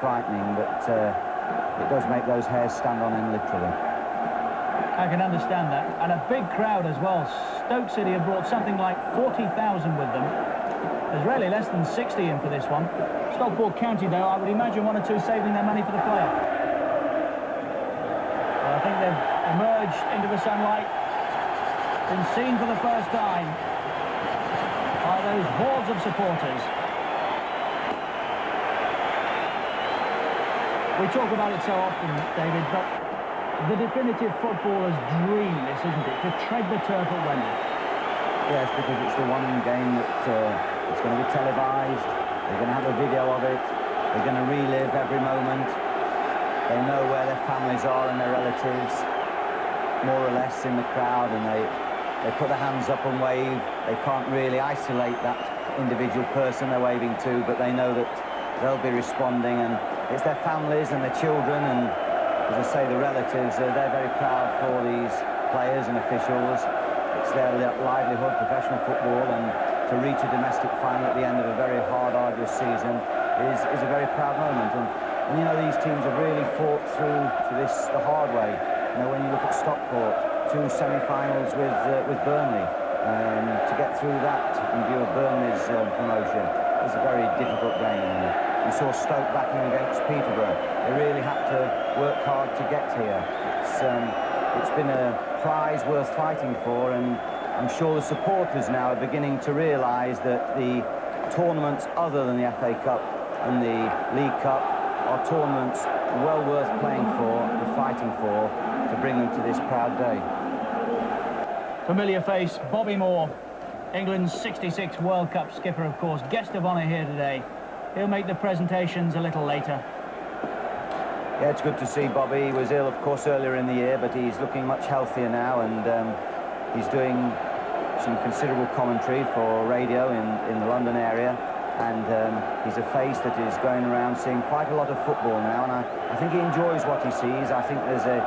frightening, but it does make those hairs stand on end, literally. I can understand that. And a big crowd as well. Stoke City have brought something like 40,000 with them. There's really less than 60 in for this one. Stockport County, though, I would imagine one or two saving their money for the player. Well, I think they've emerged into the sunlight, been seen for the first time by those hordes of supporters. We talk about it so often, David, but the definitive footballer's dream, this, isn't it? To tread the turf at Wembley. Yes, because it's the one game that it's going to be televised. They're going to have a video of it. They're going to relive every moment. They know where their families are and their relatives, more or less, in the crowd, and they put their hands up and wave. They can't really isolate that individual person they're waving to, but they know that they'll be responding, and it's their families and their children, and as I say, the relatives, they're very proud for these players and officials. It's their livelihood, professional football, and to reach a domestic final at the end of a very hard, arduous season is a very proud moment. And you know, these teams have really fought through to this the hard way. You know, when you look at Stockport, 2 semi-finals with Burnley, to get through that in view of Burnley's promotion is a very difficult game. We saw Stoke backing against Peterborough. They really had to work hard to get here. It's been a prize worth fighting for, and I'm sure the supporters now are beginning to realise that the tournaments other than the FA Cup and the League Cup are tournaments well worth playing for and fighting for to bring them to this proud day. Familiar face, Bobby Moore, England's '66 World Cup skipper, of course, guest of honour here today. He'll make the presentations a little later. Yeah, it's good to see Bobby. He was ill, of course, earlier in the year, but he's looking much healthier now, and he's doing some considerable commentary for radio in the London area, and he's a face that is going around seeing quite a lot of football now, and I think he enjoys what he sees. I think there's a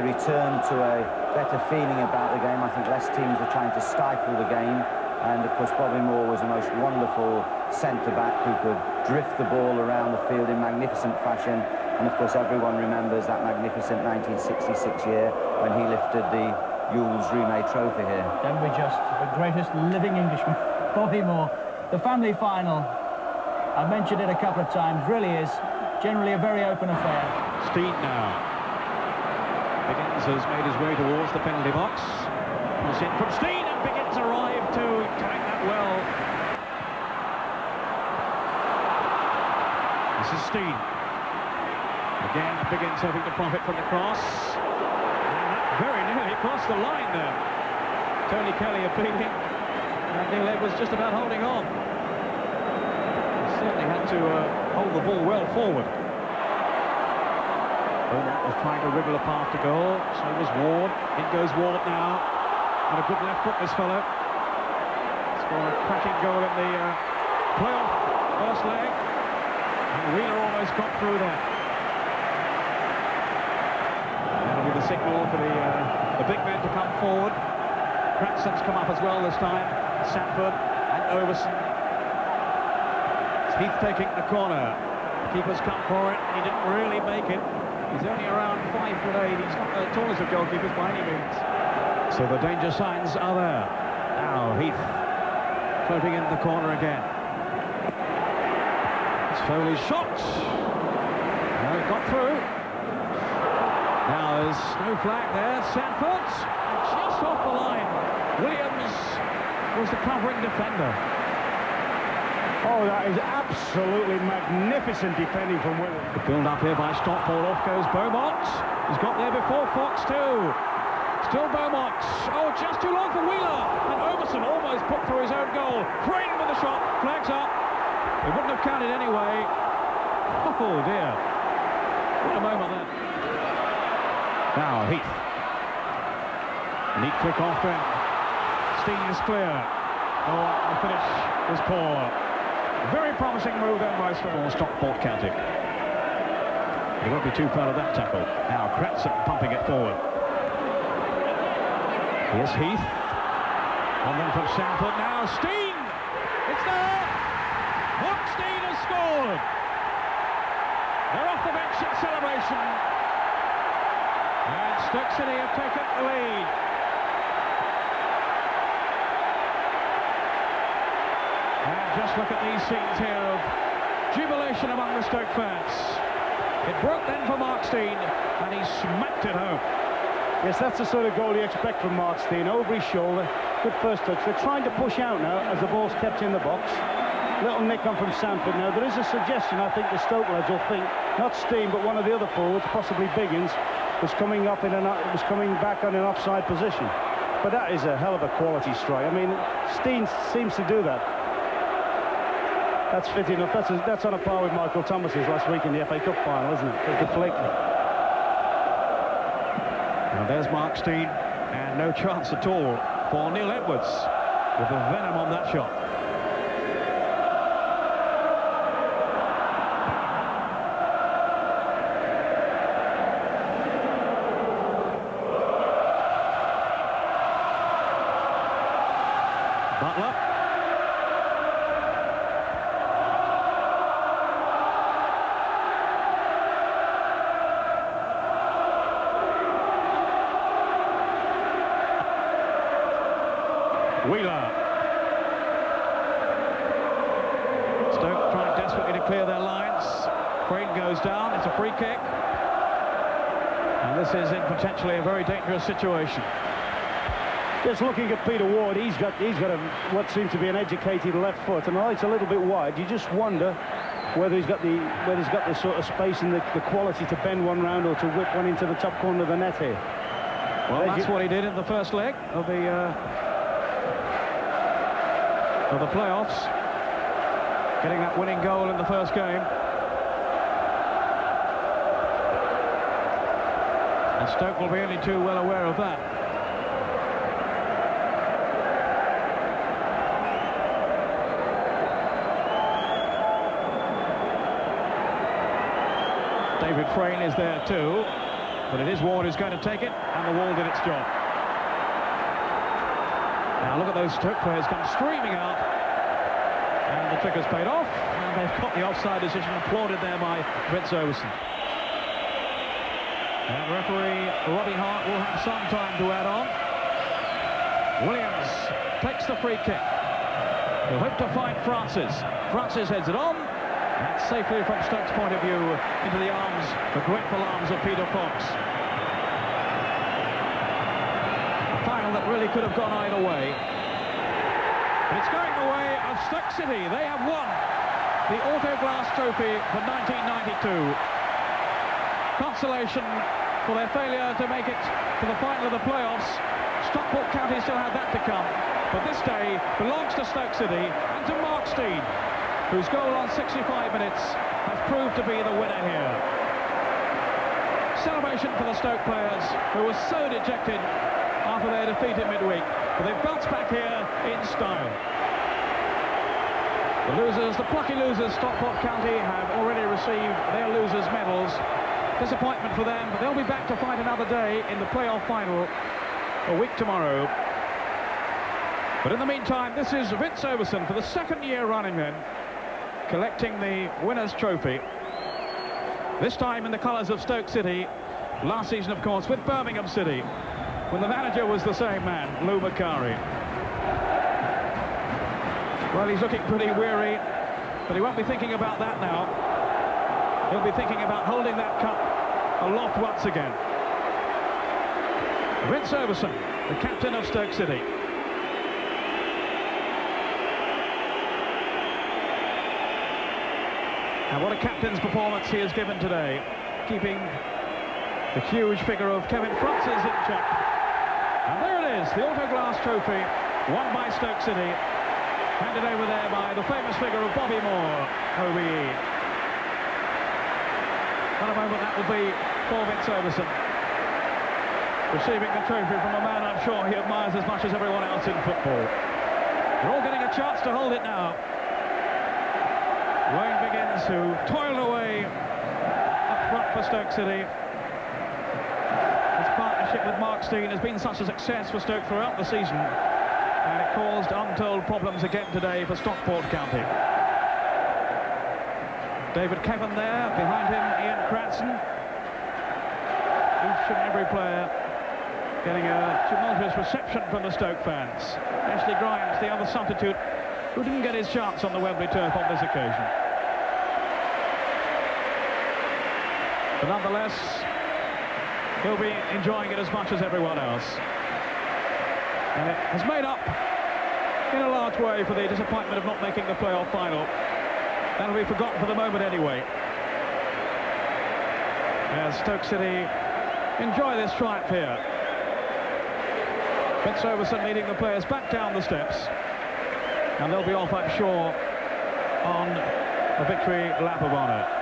return to a better feeling about the game. I think less teams are trying to stifle the game, and of course Bobby Moore was a most wonderful centre-back who could drift the ball around the field in magnificent fashion. And of course everyone remembers that magnificent 1966 year when he lifted the Jules Rimet trophy here. Don't we just, the greatest living Englishman, Bobby Moore. The family final, I've mentioned it a couple of times, really is generally a very open affair. Steen now. Biggins has made his way towards the penalty box. Cross in from Steen, and Biggins arrived to doing that well. This is Steen. Again, Biggins hoping to profit from the cross. And that very nearly crossed the line there. Tony Kelly appealing. And Neil Edwards just about holding on. He certainly had to hold the ball well forward. Beaumont was trying to wriggle a path to goal. So was Ward. In goes Ward now. And a good left foot, this fellow. Scored a cracking goal in the playoff first leg. And Wheeler almost got through there. That'll be the signal for the big men to come forward. Cranston's come up as well this time. Sanford and Overson. It's Heath taking the corner. The keeper's come for it. He didn't really make it. He's only around 5'8". He's not the tallest of goalkeepers by any means. So the danger signs are there. Now Heath floating in the corner again. It's Foley's shot. No, it got through. Now there's no flag there. Sanford just off the line. Williams was the covering defender. Oh, that is absolutely magnificent defending from Williams. The build-up here by Stockport. Off goes Beaumont. He's got there before Fox too. Still Beaumont. Oh, just too long for Wheeler. And Overson almost put through his own goal. Frayne with the shot. Flags up. It wouldn't have counted anyway. Oh, dear. What a moment then. Now, Heath. Neat flick off him. Steen is clear. Oh, the finish was poor. Very promising move then by Stockport County. They won't be too proud of that tackle. Now, Cranston pumping it forward. Here's Heath. And then from Sanford now, Steen! It's there! Mark Steen has scored! They're off the bench in celebration. And Stoke City have taken the lead. And just look at these scenes here of jubilation among the Stoke fans. It broke then for Mark Stein, and he smacked it home. Yes, that's the sort of goal you expect from Mark Stein. Over his shoulder, good first touch. They're trying to push out now as the ball's kept in the box. Little nick on from Sanford now. There is a suggestion, I think, the Stoke lads will think, not Stein, but one of the other forwards, possibly Biggins, was coming back on an offside position. But that is a hell of a quality strike. I mean, Stein seems to do that. That's fitting enough. That's on a par with Michael Thomas's last week in the FA Cup final, isn't it? The flick. Now there's Mark Stein, and no chance at all for Neil Edwards with the venom on that shot. Butler. Wheeler. Stoke trying desperately to clear their lines. Crane goes down, it's a free kick. And this is in potentially a very dangerous situation. Just looking at Peter Ward, he's got what seems to be an educated left foot, and although it's a little bit wide, you just wonder whether he's got the sort of space and the quality to bend one round or to whip one into the top corner of the net here. Well, that's what he did in the first leg of the playoffs, getting that winning goal in the first game. And Stoke will be only too well aware of that. David Frayne is there too, but it is Ward who's going to take it, and the wall did its job. Now look at those Stoke players come streaming out, and the trick has paid off, and they've got the offside decision applauded there by Vince Overson. And referee Robbie Hart will have some time to add on. Williams takes the free kick. He'll hope to find Francis. Francis heads it on, and safely from Stoke's point of view into the arms, the grateful arms of Peter Fox. That really could have gone either way. But it's going the way of Stoke City. They have won the Autoglass Trophy for 1992. Consolation for their failure to make it to the final of the playoffs. Stockport County still have that to come. But this day belongs to Stoke City and to Mark Stein, whose goal on 65 minutes has proved to be the winner here. Celebration for the Stoke players, who were so dejected after their defeat in midweek, but they've bounced back here in style. The losers, the plucky losers, Stockport County, have already received their losers' medals. Disappointment for them, but they'll be back to fight another day in the playoff final a week tomorrow. But in the meantime, this is Vince Overson for the second year running then, collecting the winner's trophy. This time in the colours of Stoke City. Last season, of course, with Birmingham City, when the manager was the same man, Lou Macari. Well, he's looking pretty weary, but he won't be thinking about that now. He'll be thinking about holding that cup aloft once again. Vince Overson, the captain of Stoke City. And what a captain's performance he has given today, keeping the huge figure of Kevin Francis in check. And there it is, the Autoglass Trophy, won by Stoke City, handed over there by the famous figure of Bobby Moore, OBE. What a moment that will be for Vince Overson, receiving the trophy from a man I'm sure he admires as much as everyone else in football. They're all getting a chance to hold it now. Wayne Biggins, who toiled away up front for Stoke City. His partnership with Mark Stein has been such a success for Stoke throughout the season, and it caused untold problems again today for Stockport County. David Kevin there, behind him Ian Robertson. Each and every player getting a tumultuous reception from the Stoke fans. Ashley Grimes, the other substitute, who didn't get his chance on the Wembley turf on this occasion. But nonetheless, he'll be enjoying it as much as everyone else. And it has made up in a large way for the disappointment of not making the playoff final. That'll be forgotten for the moment anyway, as Stoke City enjoy this triumph here. Fitz Overson leading the players back down the steps, and they'll be off, I'm sure, on a victory lap of honour.